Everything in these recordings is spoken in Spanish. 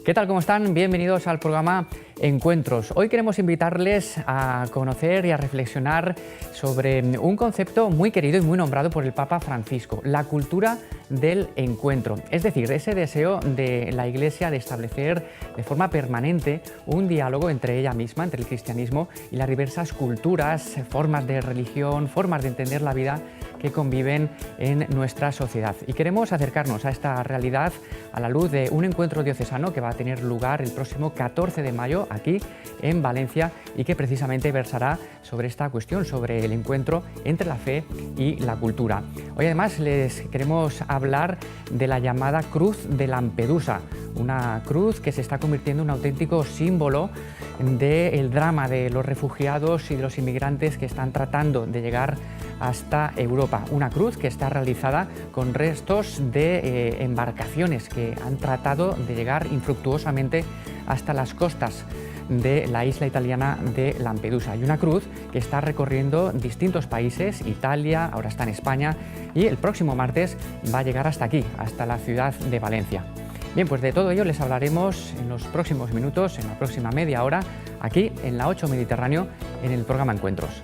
¿Qué tal? ¿Cómo están? Bienvenidos al programa Encuentros. Hoy queremos invitarles a conocer y a reflexionar sobre un concepto muy querido y muy nombrado por el Papa Francisco, la cultura del encuentro. Es decir, ese deseo de la Iglesia de establecer de forma permanente un diálogo entre ella misma, entre el cristianismo y las diversas culturas, formas de religión, formas de entender la vida que conviven en nuestra sociedad. Y queremos acercarnos a esta realidad a la luz de un encuentro diocesano que va a tener lugar el próximo 14 de mayo aquí en Valencia y que precisamente versará sobre esta cuestión, sobre el encuentro entre la fe y la cultura. Hoy además les queremos hablar de la llamada Cruz de Lampedusa, una cruz que se está convirtiendo en un auténtico símbolo del drama de los refugiados y de los inmigrantes que están tratando de llegar hasta Europa. Una cruz que está realizada con restos de embarcaciones que han tratado de llegar infructuosamente hasta las costas de la isla italiana de Lampedusa. Y una cruz que está recorriendo distintos países, Italia, ahora está en España, y el próximo martes va a llegar hasta aquí, hasta la ciudad de Valencia. Bien, pues de todo ello les hablaremos en los próximos minutos, en la próxima media hora, aquí en la 8 Mediterráneo, en el programa Encuentros.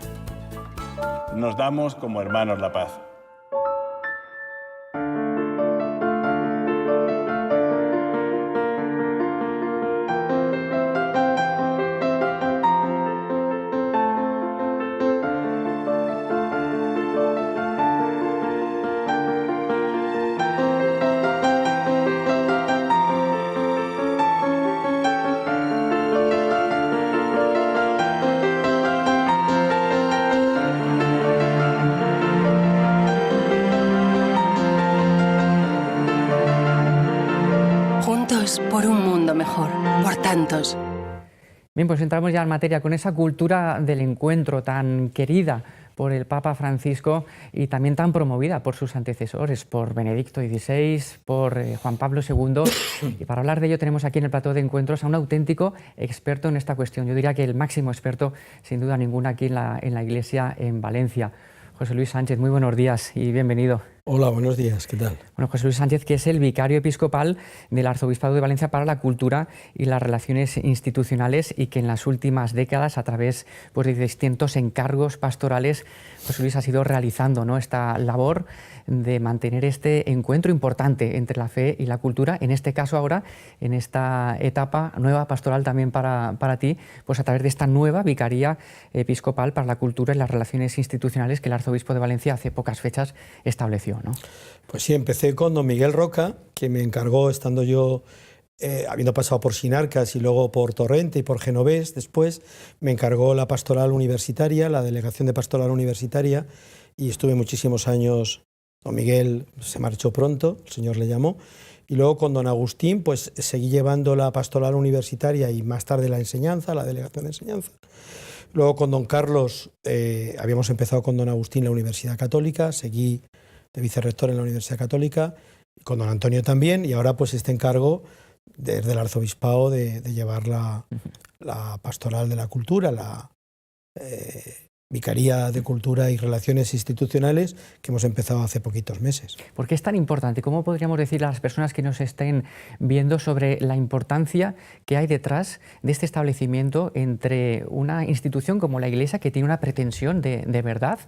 Nos damos como hermanos la paz. Por un mundo mejor, por tantos. Bien, pues entramos ya en materia con esa cultura del encuentro tan querida por el Papa Francisco y también tan promovida por sus antecesores, por Benedicto XVI, por Juan Pablo II. Y para hablar de ello tenemos aquí en el plató de Encuentros a un auténtico experto en esta cuestión. Yo diría que el máximo experto, sin duda ninguna, aquí en la Iglesia en Valencia. José Luis Sánchez, muy buenos días y bienvenido. Hola, buenos días, ¿qué tal? Bueno, José Luis Sánchez, que es el vicario episcopal del Arzobispado de Valencia para la Cultura y las Relaciones Institucionales y que en las últimas décadas, a través de distintos encargos pastorales, José Luis ha ido realizando, ¿no?, esta labor de mantener este encuentro importante entre la fe y la cultura, en este caso ahora, en esta etapa nueva pastoral también para ti, pues a través de esta nueva vicaría episcopal para la cultura y las relaciones institucionales que el Arzobispo de Valencia hace pocas fechas estableció, ¿no? Pues sí, empecé con don Miguel Roca, que me encargó, estando yo, habiendo pasado por Sinarcas y luego por Torrente y por Genovés, después me encargó la pastoral universitaria, la delegación de pastoral universitaria, y estuve muchísimos años. Don Miguel se marchó pronto, el Señor le llamó, y luego con don Agustín pues seguí llevando la pastoral universitaria y más tarde la enseñanza, la delegación de enseñanza. Luego con don Carlos, habíamos empezado con don Agustín la Universidad Católica, seguí de vicerrector en la Universidad Católica, y con don Antonio también, y ahora pues este encargo desde el arzobispado de llevar la pastoral de la cultura, la Vicaría de Cultura y Relaciones Institucionales, que hemos empezado hace poquitos meses. ¿Por qué es tan importante? ¿Cómo podríamos decirle a las personas que nos estén viendo sobre la importancia que hay detrás de este establecimiento entre una institución como la Iglesia, que tiene una pretensión de verdad,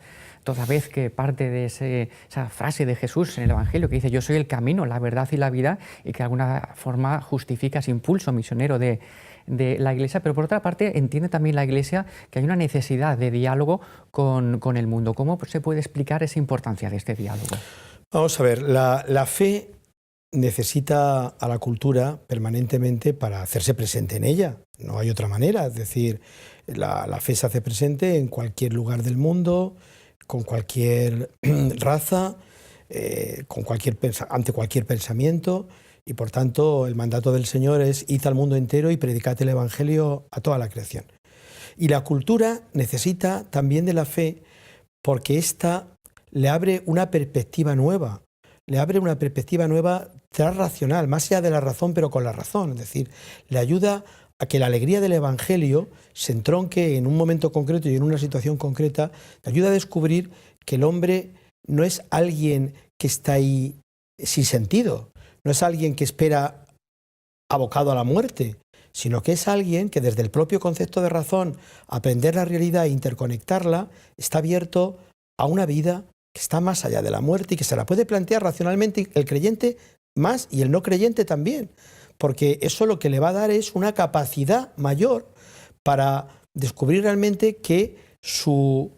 toda vez que parte de esa frase de Jesús en el Evangelio que dice: yo soy el camino, la verdad y la vida, y que de alguna forma justifica ese impulso misionero de la Iglesia, pero por otra parte entiende también la Iglesia que hay una necesidad de diálogo con el mundo? ¿Cómo se puede explicar esa importancia de este diálogo? Vamos a ver, la fe necesita a la cultura permanentemente para hacerse presente en ella, no hay otra manera, es decir, la fe se hace presente en cualquier lugar del mundo, con cualquier raza, ante cualquier pensamiento. Y por tanto el mandato del Señor es: id al mundo entero y predicad el Evangelio a toda la creación. Y la cultura necesita también de la fe porque ésta le abre una perspectiva nueva, transracional, más allá de la razón, pero con la razón. Es decir, le ayuda a que la alegría del Evangelio se entronque en un momento concreto y en una situación concreta, le ayuda a descubrir que el hombre no es alguien que está ahí sin sentido, no es alguien que espera abocado a la muerte, sino que es alguien que desde el propio concepto de razón, aprender la realidad e interconectarla, está abierto a una vida que está más allá de la muerte y que se la puede plantear racionalmente el creyente más y el no creyente también, porque eso lo que le va a dar es una capacidad mayor para descubrir realmente que su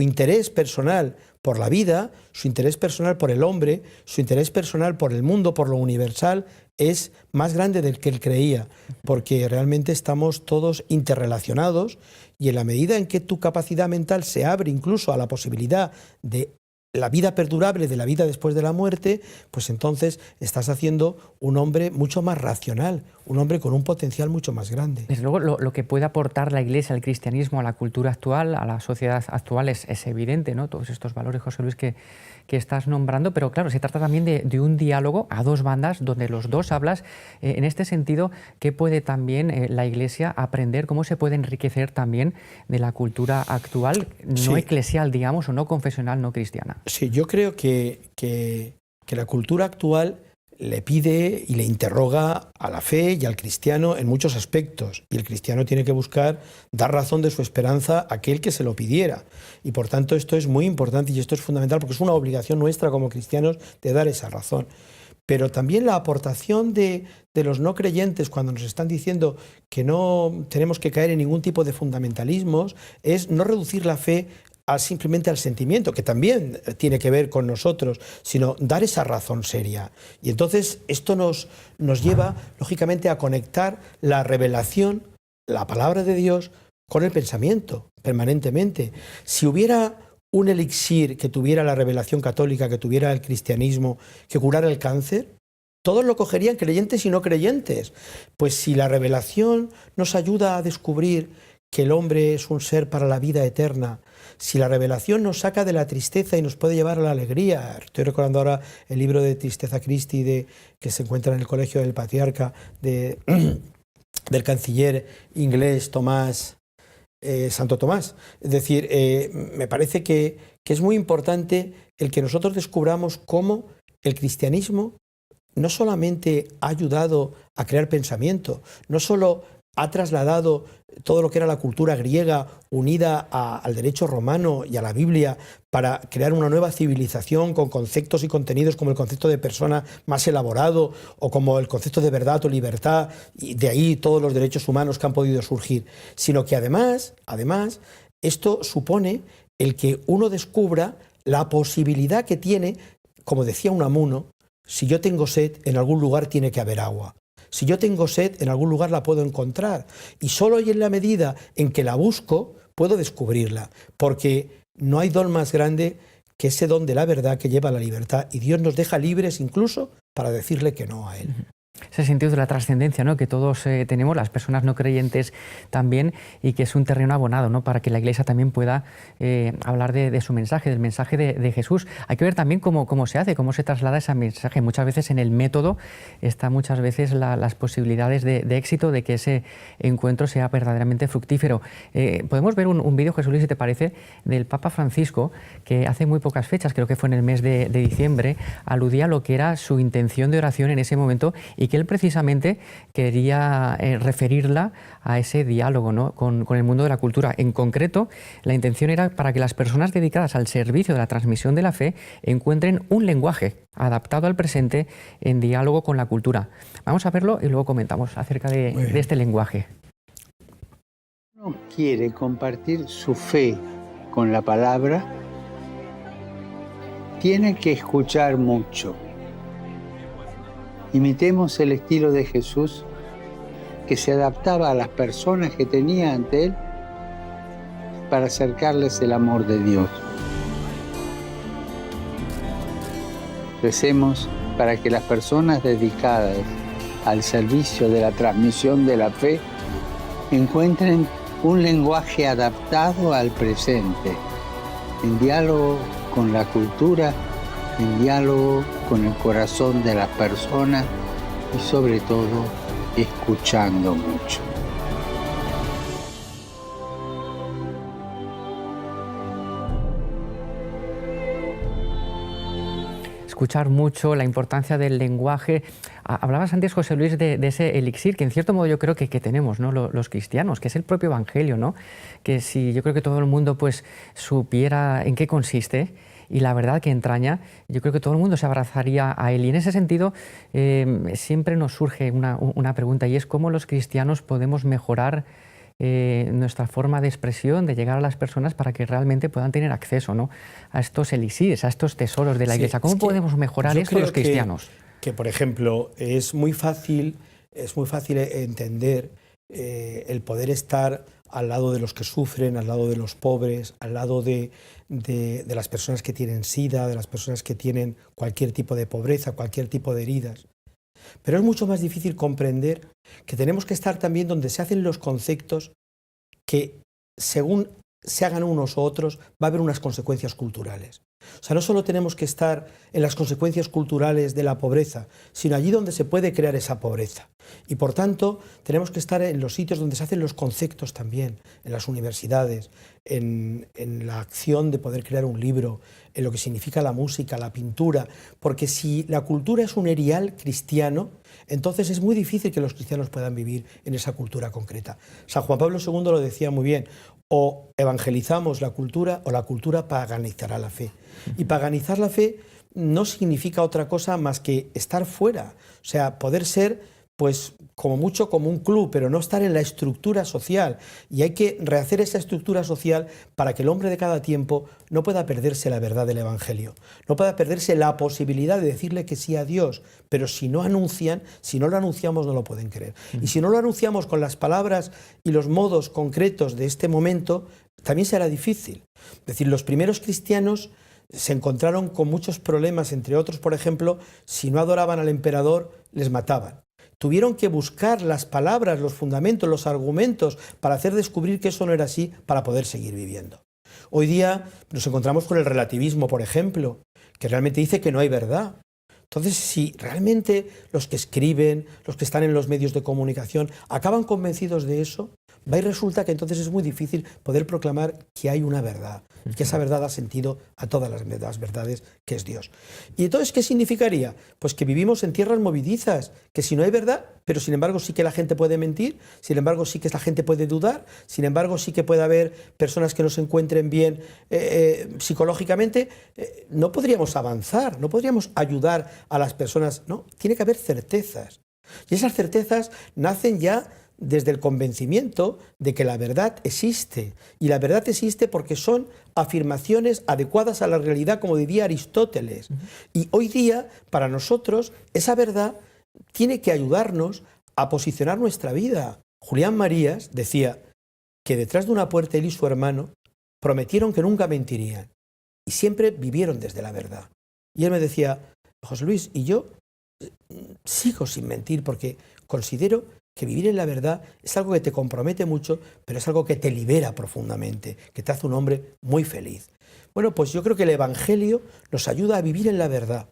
interés personal por la vida, su interés personal por el hombre, su interés personal por el mundo, por lo universal, es más grande del que él creía, porque realmente estamos todos interrelacionados y en la medida en que tu capacidad mental se abre incluso a la posibilidad de la vida perdurable, de la vida después de la muerte, pues entonces estás haciendo un hombre mucho más racional, un hombre con un potencial mucho más grande. Desde luego, lo que puede aportar la Iglesia, el cristianismo, a la cultura actual, a la sociedad actual es evidente, ¿no? Todos estos valores, José Luis, que estás nombrando, pero claro, se trata también de un diálogo a dos bandas donde los dos hablas. En este sentido, ¿qué puede también la Iglesia aprender? ¿Cómo se puede enriquecer también de la cultura actual, no eclesial, digamos, o no confesional, no cristiana? Sí, yo creo que la cultura actual le pide y le interroga a la fe y al cristiano en muchos aspectos. Y el cristiano tiene que buscar dar razón de su esperanza a aquel que se lo pidiera. Y por tanto esto es muy importante y esto es fundamental porque es una obligación nuestra como cristianos de dar esa razón. Pero también la aportación de los no creyentes cuando nos están diciendo que no tenemos que caer en ningún tipo de fundamentalismos es no reducir la fe simplemente al sentimiento, que también tiene que ver con nosotros, sino dar esa razón seria. Y entonces esto nos lleva, lógicamente, a conectar la revelación, la palabra de Dios, con el pensamiento, permanentemente. Si hubiera un elixir que tuviera la revelación católica, que tuviera el cristianismo, que curara el cáncer, todos lo cogerían, creyentes y no creyentes. Pues si la revelación nos ayuda a descubrir que el hombre es un ser para la vida eterna, si la revelación nos saca de la tristeza y nos puede llevar a la alegría. Estoy recordando ahora el libro de Tristeza Christi que se encuentra en el Colegio del Patriarca del canciller inglés Santo Tomás. Es decir, me parece que es muy importante el que nosotros descubramos cómo el cristianismo no solamente ha ayudado a crear pensamiento, no solo ha trasladado todo lo que era la cultura griega unida al derecho romano y a la Biblia para crear una nueva civilización con conceptos y contenidos como el concepto de persona más elaborado o como el concepto de verdad o libertad, y de ahí todos los derechos humanos que han podido surgir, sino que además esto supone el que uno descubra la posibilidad que tiene, como decía Unamuno, si yo tengo sed, en algún lugar tiene que haber agua. Si yo tengo sed, en algún lugar la puedo encontrar. Y solo y en la medida en que la busco, puedo descubrirla. Porque no hay don más grande que ese don de la verdad que lleva a la libertad. Y Dios nos deja libres incluso para decirle que no a Él. Ese sentido de la trascendencia, ¿no?, que todos tenemos, las personas no creyentes también, y que es un terreno abonado, ¿no?, para que la Iglesia también pueda hablar de su mensaje, del mensaje de Jesús. Hay que ver también cómo se hace, cómo se traslada ese mensaje. Muchas veces en el método están muchas veces las posibilidades de éxito, de que ese encuentro sea verdaderamente fructífero. Podemos ver un vídeo, Jesús Luis, si te parece, del Papa Francisco, que hace muy pocas fechas, creo que fue en el mes de diciembre, aludía a lo que era su intención de oración en ese momento, y que él precisamente quería referirla a ese diálogo, ¿no?, con el mundo de la cultura. En concreto, la intención era para que las personas dedicadas al servicio de la transmisión de la fe encuentren un lenguaje adaptado al presente en diálogo con la cultura. Vamos a verlo y luego comentamos acerca de este lenguaje. Uno quiere compartir su fe con la palabra, tiene que escuchar mucho. Imitemos el estilo de Jesús, que se adaptaba a las personas que tenía ante Él para acercarles el amor de Dios. Recemos para que las personas dedicadas al servicio de la transmisión de la fe encuentren un lenguaje adaptado al presente, en diálogo con la cultura, en diálogo con el corazón de las personas y sobre todo escuchando mucho. escuchar mucho, la importancia del lenguaje. Hablabas antes, José Luis, de ese elixir que en cierto modo yo creo que tenemos, ¿no?, los cristianos, que es el propio Evangelio, ¿no? Que si yo creo que todo el mundo pues supiera en qué consiste y la verdad que entraña, yo creo que todo el mundo se abrazaría a él. Y en ese sentido siempre nos surge una pregunta, y es cómo los cristianos podemos mejorar nuestra forma de expresión, de llegar a las personas para que realmente puedan tener acceso, ¿no?, a estos elixires, a estos tesoros de la Iglesia. ¿Cómo podemos mejorar esto los cristianos? Que, por ejemplo, es muy fácil entender el poder estar al lado de los que sufren, al lado de los pobres, al lado de las personas que tienen SIDA, de las personas que tienen cualquier tipo de pobreza, cualquier tipo de heridas. Pero es mucho más difícil comprender que tenemos que estar también donde se hacen los conceptos que, según se hagan unos u otros, va a haber unas consecuencias culturales. O sea, no solo tenemos que estar en las consecuencias culturales de la pobreza, sino allí donde se puede crear esa pobreza. Y por tanto, tenemos que estar en los sitios donde se hacen los conceptos también, en las universidades, en la acción de poder crear un libro, en lo que significa la música, la pintura, porque si la cultura es un erial cristiano, entonces es muy difícil que los cristianos puedan vivir en esa cultura concreta. San Juan Pablo II lo decía muy bien: o evangelizamos la cultura o la cultura paganizará la fe. Y paganizar la fe no significa otra cosa más que estar fuera, o sea, poder ser pues como mucho como un club, pero no estar en la estructura social. Y hay que rehacer esa estructura social para que el hombre de cada tiempo no pueda perderse la verdad del Evangelio, no pueda perderse la posibilidad de decirle que sí a Dios, pero si no lo anunciamos no lo pueden creer. Y si no lo anunciamos con las palabras y los modos concretos de este momento, también será difícil. Es decir, los primeros cristianos se encontraron con muchos problemas, entre otros, por ejemplo, si no adoraban al emperador, les mataban. Tuvieron que buscar las palabras, los fundamentos, los argumentos para hacer descubrir que eso no era así, para poder seguir viviendo. Hoy día nos encontramos con el relativismo, por ejemplo, que realmente dice que no hay verdad. Entonces, si realmente los que escriben, los que están en los medios de comunicación, acaban convencidos de eso, va y resulta que entonces es muy difícil poder proclamar que hay una verdad, y que esa verdad da sentido a todas las verdades, que es Dios. ¿Y entonces qué significaría? Pues que vivimos en tierras movedizas, que si no hay verdad, pero sin embargo sí que la gente puede mentir, sin embargo sí que la gente puede dudar, sin embargo sí que puede haber personas que no se encuentren bien psicológicamente, no podríamos avanzar, no podríamos ayudar a las personas, no, tiene que haber certezas. Y esas certezas nacen ya desde el convencimiento de que la verdad existe. Y la verdad existe porque son afirmaciones adecuadas a la realidad, como diría Aristóteles. Y hoy día, para nosotros, esa verdad tiene que ayudarnos a posicionar nuestra vida. Julián Marías decía que detrás de una puerta él y su hermano prometieron que nunca mentirían. Y siempre vivieron desde la verdad. Y él me decía: José Luis, y yo sigo sin mentir porque considero que vivir en la verdad es algo que te compromete mucho, pero es algo que te libera profundamente, que te hace un hombre muy feliz. Bueno, pues yo creo que el Evangelio nos ayuda a vivir en la verdad.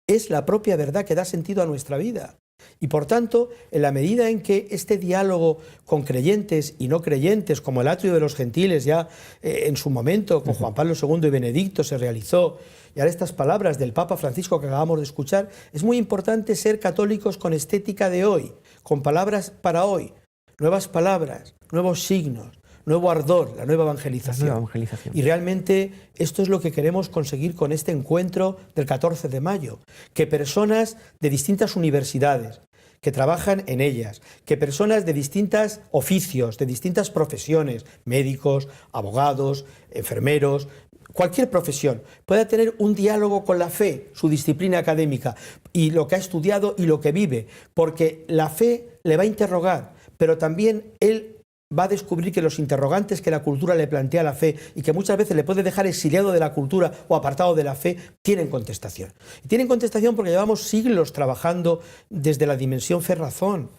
Es la propia verdad que da sentido a nuestra vida. Y por tanto, en la medida en que este diálogo con creyentes y no creyentes, como el atrio de los gentiles ya en su momento, con Juan Pablo II y Benedicto se realizó, y ahora estas palabras del Papa Francisco que acabamos de escuchar, es muy importante ser católicos con estética de hoy, con palabras para hoy, nuevas palabras, nuevos signos, nuevo ardor, la nueva evangelización. Y realmente esto es lo que queremos conseguir con este encuentro del 14 de mayo, que personas de distintas universidades que trabajan en ellas, que personas de distintos oficios, de distintas profesiones, médicos, abogados, enfermeros, cualquier profesión, pueda tener un diálogo con la fe, su disciplina académica, y lo que ha estudiado y lo que vive, porque la fe le va a interrogar, pero también él va a descubrir que los interrogantes que la cultura le plantea a la fe y que muchas veces le puede dejar exiliado de la cultura o apartado de la fe, tienen contestación. Y tienen contestación porque llevamos siglos trabajando desde la dimensión fe-razón.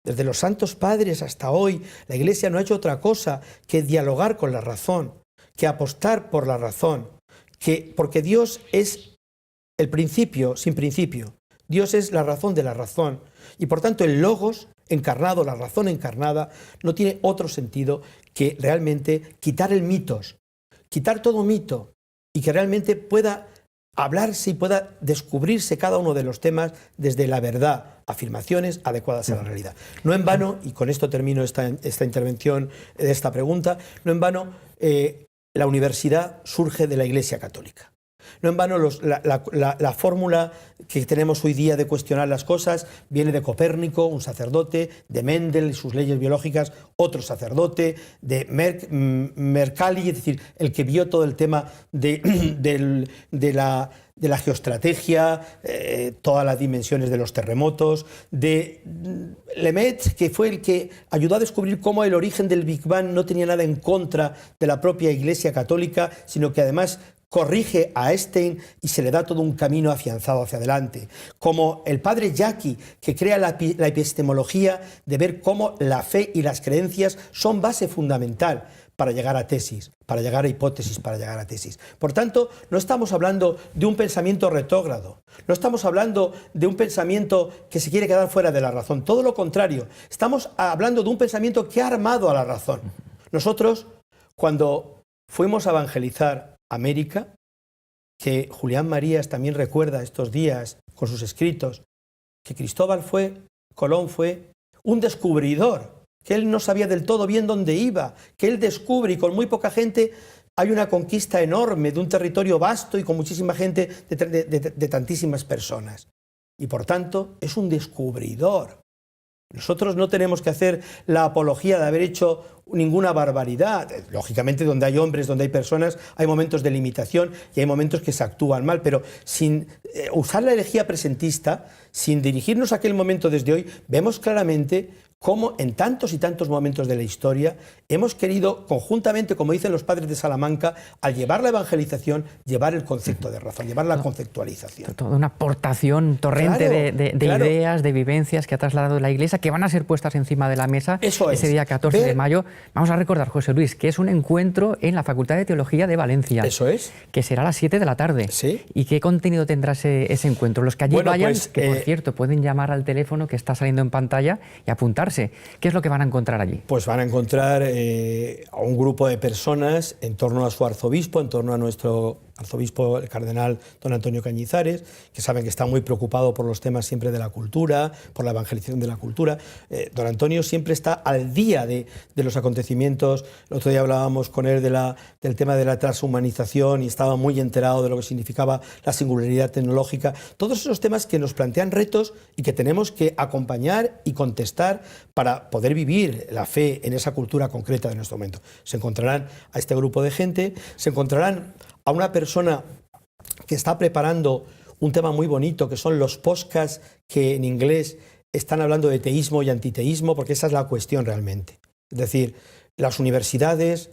Desde los santos padres hasta hoy, la Iglesia no ha hecho otra cosa que dialogar con la razón, que apostar por la razón, porque Dios es el principio sin principio. Dios es la razón de la razón. Y por tanto el logos encarnado, la razón encarnada, no tiene otro sentido que realmente quitar el mitos, quitar todo mito y que realmente pueda hablarse y pueda descubrirse cada uno de los temas desde la verdad, afirmaciones adecuadas a la realidad. No en vano, y con esto termino esta intervención, esta pregunta, no en vano la universidad surge de la Iglesia Católica. No en vano la fórmula que tenemos hoy día de cuestionar las cosas viene de Copérnico, un sacerdote, de Mendel y sus leyes biológicas, otro sacerdote, de Mercalli, es decir, el que vio todo el tema de la geoestrategia, todas las dimensiones de los terremotos, de Lemaitre, que fue el que ayudó a descubrir cómo el origen del Big Bang no tenía nada en contra de la propia Iglesia Católica, sino que además corrige a Einstein y se le da todo un camino afianzado hacia adelante. Como el padre Jacqui, que crea la epistemología de ver cómo la fe y las creencias son base fundamental para llegar a tesis, para llegar a hipótesis, para llegar a tesis. Por tanto, no estamos hablando de un pensamiento retrógrado, no estamos hablando de un pensamiento que se quiere quedar fuera de la razón, todo lo contrario, estamos hablando de un pensamiento que ha armado a la razón. Nosotros, cuando fuimos a evangelizar América, que Julián Marías también recuerda estos días con sus escritos, que Colón fue un descubridor, que él no sabía del todo bien dónde iba, que él descubre y con muy poca gente hay una conquista enorme de un territorio vasto y con muchísima gente, de tantísimas personas. Y por tanto es un descubridor. Nosotros no tenemos que hacer la apología de haber hecho ninguna barbaridad. Lógicamente, donde hay hombres, donde hay personas, hay momentos de limitación y hay momentos que se actúan mal, pero sin usar la herejía presentista, sin dirigirnos a aquel momento desde hoy, vemos claramente cómo en tantos y tantos momentos de la historia hemos querido conjuntamente, como dicen los padres de Salamanca, al llevar la evangelización, llevar el concepto de razón, llevar la conceptualización. Toda una aportación torrente de ideas, de vivencias que ha trasladado la Iglesia, que van a ser puestas encima de la mesa ese día 14 de mayo. Vamos a recordar, José Luis, que es un encuentro en la Facultad de Teología de Valencia. Eso es. Que será a las 7 de la tarde. Sí. ¿Y qué contenido tendrá ese encuentro? Los que allí vayan, pues, que por cierto pueden llamar al teléfono que está saliendo en pantalla y apuntarse. ¿Qué es lo que van a encontrar allí? Pues van a encontrar a un grupo de personas en torno a su arzobispo, en torno a nuestro arzobispo, el cardenal don Antonio Cañizares, que saben que está muy preocupado por los temas siempre de la cultura, por la evangelización de la cultura. Don Antonio siempre está al día de los acontecimientos. El otro día hablábamos con él del tema de la transhumanización y estaba muy enterado de lo que significaba la singularidad tecnológica. Todos esos temas que nos plantean retos y que tenemos que acompañar y contestar para poder vivir la fe en esa cultura concreta de nuestro momento. Se encontrarán a este grupo de gente, se encontrarán a una persona que está preparando un tema muy bonito, que son los podcasts que en inglés están hablando de teísmo y antiteísmo, porque esa es la cuestión realmente. Es decir, las universidades,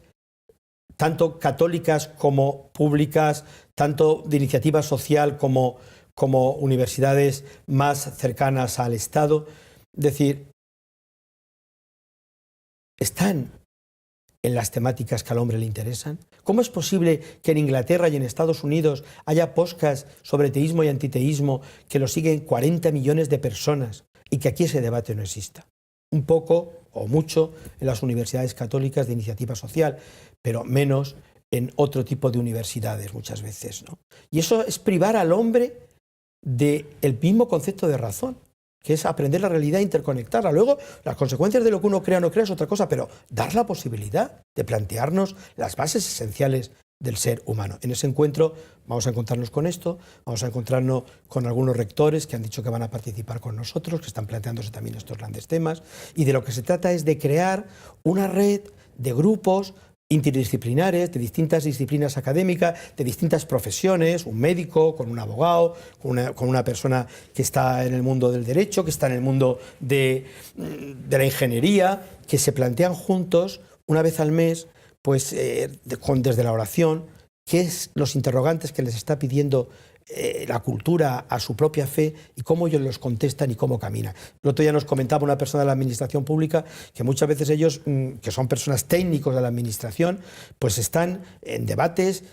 tanto católicas como públicas, tanto de iniciativa social como universidades más cercanas al Estado, es decir, están en las temáticas que al hombre le interesan. ¿Cómo es posible que en Inglaterra y en Estados Unidos haya podcasts sobre teísmo y antiteísmo que lo siguen 40 millones de personas y que aquí ese debate no exista? Un poco o mucho en las universidades católicas de iniciativa social, pero menos en otro tipo de universidades muchas veces, ¿no? Y eso es privar al hombre del mismo concepto de razón, que es aprender la realidad e interconectarla. Luego, las consecuencias de lo que uno crea o no crea es otra cosa, pero dar la posibilidad de plantearnos las bases esenciales del ser humano. En ese encuentro vamos a encontrarnos con esto, vamos a encontrarnos con algunos rectores que han dicho que van a participar con nosotros, que están planteándose también estos grandes temas, y de lo que se trata es de crear una red de grupos interdisciplinares, de distintas disciplinas académicas, de distintas profesiones, un médico, con un abogado, con una persona que está en el mundo del derecho, que está en el mundo de la ingeniería, que se plantean juntos, una vez al mes, pues desde la oración, qué es los interrogantes que les está pidiendo la cultura a su propia fe y cómo ellos los contestan y cómo caminan. El otro día nos comentaba una persona de la administración pública que muchas veces ellos, que son personas técnicos de la administración, pues están en debates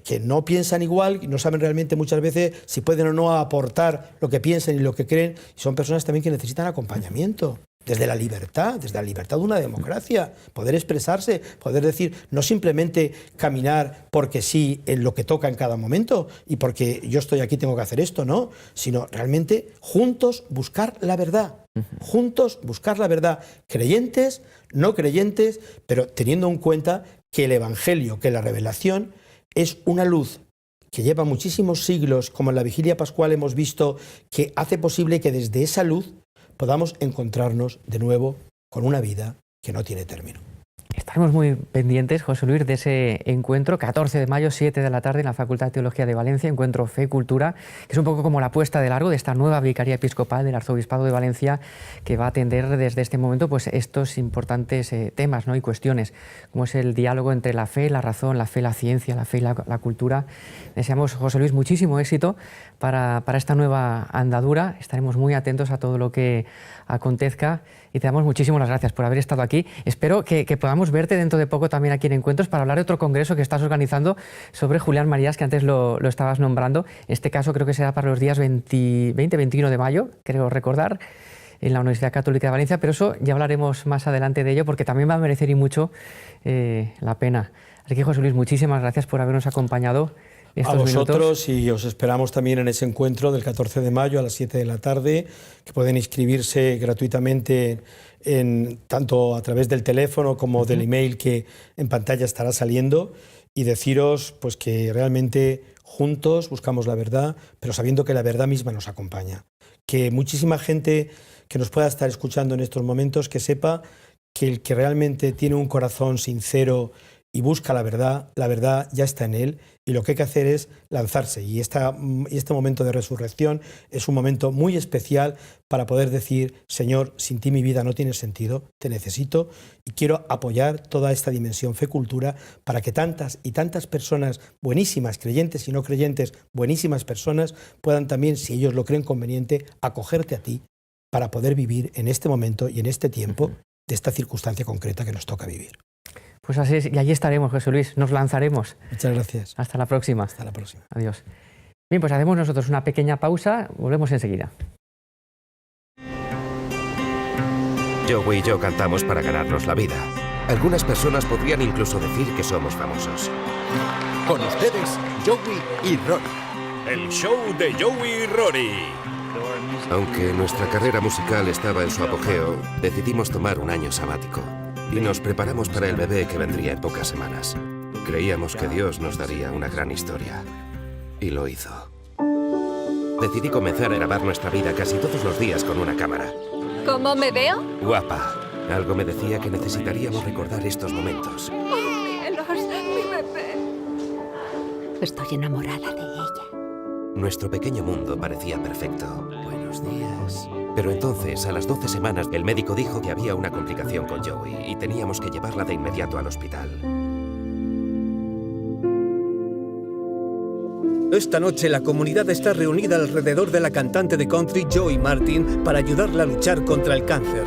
que no piensan igual y no saben realmente muchas veces si pueden o no aportar lo que piensan y lo que creen. Y son personas también que necesitan acompañamiento. desde la libertad de una democracia, poder expresarse, poder decir, no simplemente caminar porque sí en lo que toca en cada momento y porque yo estoy aquí tengo que hacer esto, no, sino realmente juntos buscar la verdad, juntos buscar la verdad, creyentes, no creyentes, pero teniendo en cuenta que el Evangelio, que la revelación es una luz que lleva muchísimos siglos, como en la Vigilia Pascual hemos visto, que hace posible que desde esa luz podamos encontrarnos de nuevo con una vida que no tiene término. Estaremos muy pendientes, José Luis, de ese encuentro, 14 de mayo, 7 de la tarde, en la Facultad de Teología de Valencia, encuentro Fe y Cultura, que es un poco como la puesta de largo de esta nueva Vicaría Episcopal del Arzobispado de Valencia, que va a atender desde este momento pues, estos importantes temas, ¿no? Y cuestiones, como es el diálogo entre la fe, la razón, la fe, la ciencia, la fe y la cultura. Deseamos, José Luis, muchísimo éxito para esta nueva andadura. Estaremos muy atentos a todo lo que acontezca y te damos muchísimas las gracias por haber estado aquí. Espero que podamos verte dentro de poco también aquí en Encuentros para hablar de otro congreso que estás organizando sobre Julián Marías, que antes lo estabas nombrando. En este caso creo que será para los días 20-21 de mayo, creo recordar, en la Universidad Católica de Valencia, pero eso ya hablaremos más adelante de ello porque también va a merecer y mucho la pena. Así que, José Luis, muchísimas gracias por habernos acompañado. A vosotros, y os esperamos también en ese encuentro del 14 de mayo a las 7 de la tarde, que pueden inscribirse gratuitamente tanto a través del teléfono como del email que en pantalla estará saliendo, y deciros pues, que realmente juntos buscamos la verdad, pero sabiendo que la verdad misma nos acompaña. Que muchísima gente que nos pueda estar escuchando en estos momentos, que sepa que el que realmente tiene un corazón sincero y busca la verdad ya está en él, y lo que hay que hacer es lanzarse. Y este momento de resurrección es un momento muy especial para poder decir, Señor, sin ti mi vida no tiene sentido, te necesito y quiero apoyar toda esta dimensión fe-cultura para que tantas y tantas personas buenísimas, creyentes y no creyentes, buenísimas personas, puedan también, si ellos lo creen conveniente, acogerte a ti para poder vivir en este momento y en este tiempo de esta circunstancia concreta que nos toca vivir. Pues así es, y allí estaremos, José Luis, nos lanzaremos. Muchas gracias. Hasta la próxima. Hasta la próxima. Adiós. Bien, pues hacemos nosotros una pequeña pausa, volvemos enseguida. Joey y yo cantamos para ganarnos la vida. Algunas personas podrían incluso decir que somos famosos. Con ustedes, Joey y Rory. El show de Joey y Rory. Aunque nuestra carrera musical estaba en su apogeo, decidimos tomar un año sabático. Y nos preparamos para el bebé que vendría en pocas semanas. Creíamos que Dios nos daría una gran historia. Y lo hizo. Decidí comenzar a grabar nuestra vida casi todos los días con una cámara. ¿Cómo me veo? Guapa. Algo me decía que necesitaríamos recordar estos momentos. Oh, cielos, mi bebé. Estoy enamorada de ella. Nuestro pequeño mundo parecía perfecto. Buenos días. Pero entonces, a las 12 semanas, el médico dijo que había una complicación con Joey y teníamos que llevarla de inmediato al hospital. Esta noche la comunidad está reunida alrededor de la cantante de country Joey Martin para ayudarla a luchar contra el cáncer.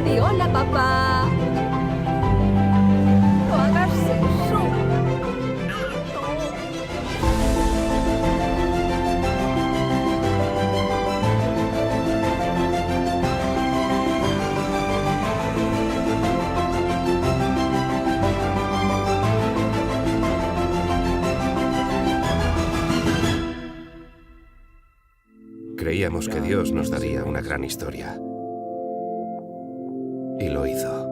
Di hola, papá. No hagas eso. Creíamos que Dios nos daría una gran historia. Y lo hizo.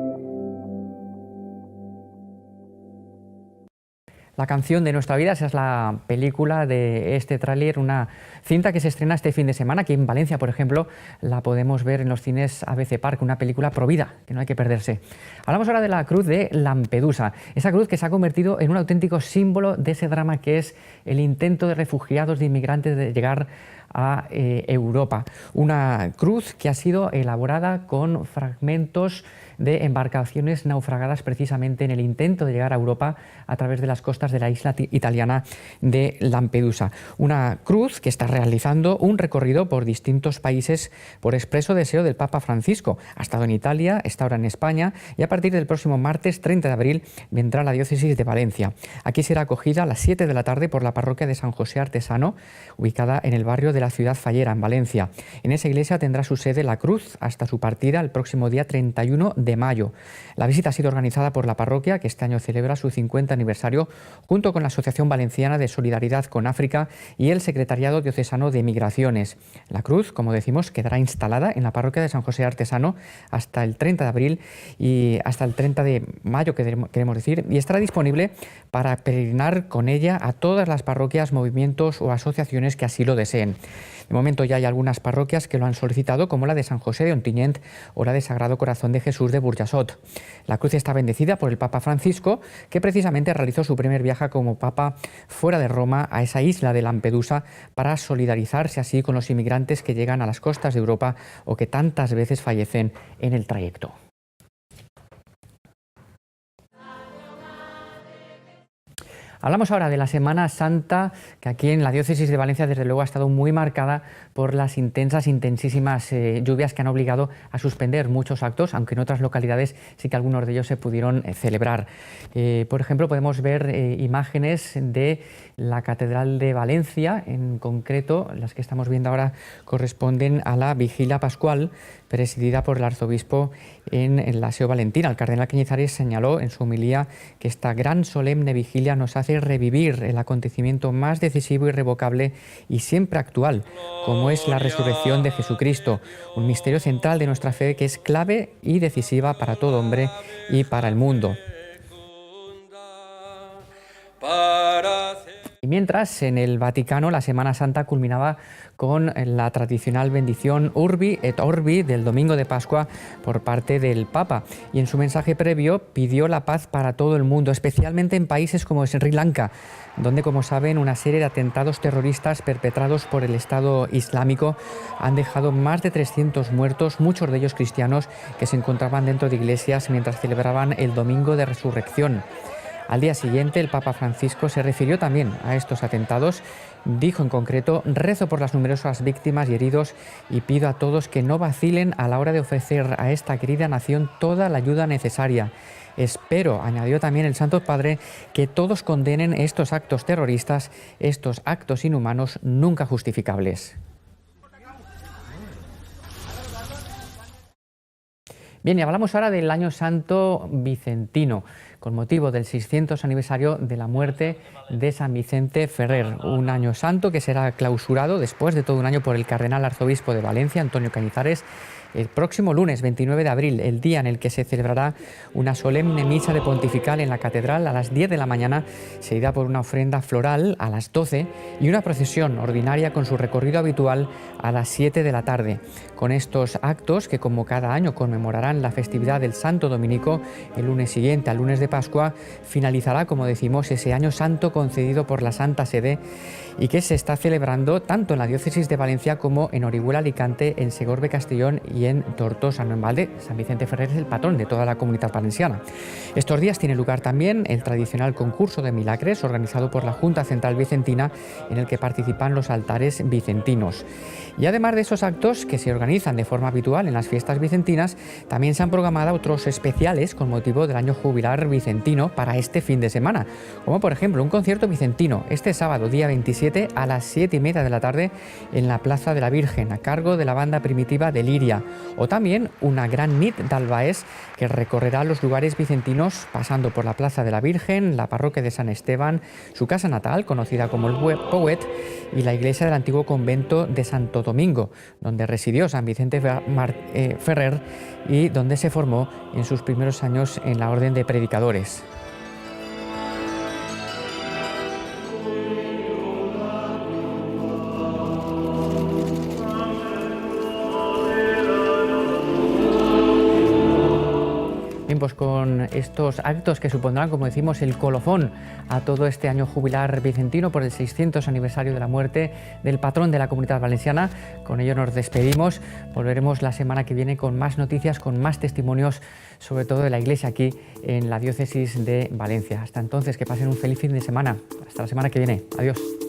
La canción de nuestra vida, esa es la película de este tráiler, una cinta que se estrena este fin de semana, aquí en Valencia, por ejemplo, la podemos ver en los cines ABC Park, una película provida, que no hay que perderse. Hablamos ahora de la cruz de Lampedusa, esa cruz que se ha convertido en un auténtico símbolo de ese drama que es el intento de refugiados, de inmigrantes, de llegar a Europa. Una cruz que ha sido elaborada con fragmentos de embarcaciones naufragadas precisamente en el intento de llegar a Europa a través de las costas de la isla italiana de Lampedusa. Una cruz que está realizando un recorrido por distintos países por expreso deseo del Papa Francisco. Ha estado en Italia, está ahora en España y a partir del próximo martes 30 de abril vendrá a la diócesis de Valencia. Aquí será acogida a las 7 de la tarde por la parroquia de San José Artesano, ubicada en el barrio de la Ciudad Fallera, en Valencia. En esa iglesia tendrá su sede la cruz hasta su partida el próximo día 31 de mayo. La visita ha sido organizada por la parroquia, que este año celebra su 50 aniversario, junto con la Asociación Valenciana de Solidaridad con África y el Secretariado Diocesano de Migraciones. La cruz, como decimos, quedará instalada en la parroquia de San José Artesano hasta el 30 de abril y hasta el 30 de mayo, queremos decir, y estará disponible para peregrinar con ella a todas las parroquias, movimientos o asociaciones que así lo deseen. De momento ya hay algunas parroquias que lo han solicitado, como la de San José de Ontinyent o la de Sagrado Corazón de Jesús de Burjassot. La cruz está bendecida por el Papa Francisco, que precisamente realizó su primer viaje como Papa fuera de Roma a esa isla de Lampedusa para solidarizarse así con los inmigrantes que llegan a las costas de Europa o que tantas veces fallecen en el trayecto. Hablamos ahora de la Semana Santa, que aquí en la diócesis de Valencia desde luego ha estado muy marcada por las intensísimas lluvias que han obligado a suspender muchos actos, aunque en otras localidades sí que algunos de ellos se pudieron celebrar. Por ejemplo, podemos ver imágenes de la Catedral de Valencia, en concreto las que estamos viendo ahora corresponden a la Vigilia Pascual, presidida por el arzobispo en la Seo Valentina. El cardenal Cañizares señaló en su homilía que esta gran solemne vigilia nos hace revivir el acontecimiento más decisivo, irrevocable y siempre actual, como es la resurrección de Jesucristo, un misterio central de nuestra fe que es clave y decisiva para todo hombre y para el mundo. Y mientras, en el Vaticano, la Semana Santa culminaba con la tradicional bendición Urbi et Orbi del domingo de Pascua por parte del Papa. Y en su mensaje previo pidió la paz para todo el mundo, especialmente en países como Sri Lanka, donde, como saben, una serie de atentados terroristas perpetrados por el Estado Islámico han dejado más de 300 muertos, muchos de ellos cristianos que se encontraban dentro de iglesias mientras celebraban el Domingo de Resurrección. Al día siguiente, el Papa Francisco se refirió también a estos atentados. Dijo en concreto: rezo por las numerosas víctimas y heridos y pido a todos que no vacilen a la hora de ofrecer a esta querida nación toda la ayuda necesaria. Espero, añadió también el Santo Padre, que todos condenen estos actos terroristas, estos actos inhumanos nunca justificables. Bien, y hablamos ahora del Año Santo Vicentino, con motivo del 600 aniversario de la muerte de San Vicente Ferrer. Un año santo que será clausurado después de todo un año por el cardenal arzobispo de Valencia, Antonio Cañizares, el próximo lunes 29 de abril, el día en el que se celebrará una solemne misa de pontifical en la catedral a las 10 de la mañana, seguida por una ofrenda floral a las 12 y una procesión ordinaria con su recorrido habitual a las 7 de la tarde. Con estos actos, que como cada año conmemorarán la festividad del Santo Dominico, el lunes siguiente al lunes de Pascua, finalizará, como decimos, ese año santo concedido por la Santa Sede y que se está celebrando tanto en la diócesis de Valencia como en Orihuela, Alicante, en Segorbe, Castellón y en Tortosa. No en balde, San Vicente Ferrer es el patrón de toda la comunidad valenciana. Estos días tiene lugar también el tradicional concurso de milagres organizado por la Junta Central Vicentina, en el que participan los altares vicentinos. Y además de esos actos que se organizan de forma habitual en las fiestas vicentinas, también se han programado otros especiales con motivo del año jubilar vicentino para este fin de semana, como por ejemplo un concierto vicentino este sábado, día 27, a las 7:30 de la tarde en la Plaza de la Virgen, a cargo de la banda primitiva de Liria, o también una gran nit d'Albaes que recorrerá los lugares vicentinos pasando por la Plaza de la Virgen, la parroquia de San Esteban, su casa natal, conocida como el Pouet, y la iglesia del antiguo convento de Santo Domingo, donde residió San Vicente Ferrer y donde se formó en sus primeros años en la Orden de Predicadores. Bien, seguiremos con estos actos que supondrán, como decimos, el colofón a todo este año jubilar vicentino por el 600 aniversario de la muerte del patrón de la Comunidad Valenciana. Con ello nos despedimos. Volveremos la semana que viene con más noticias, con más testimonios, sobre todo de la Iglesia aquí en la diócesis de Valencia. Hasta entonces, que pasen un feliz fin de semana. Hasta la semana que viene. Adiós.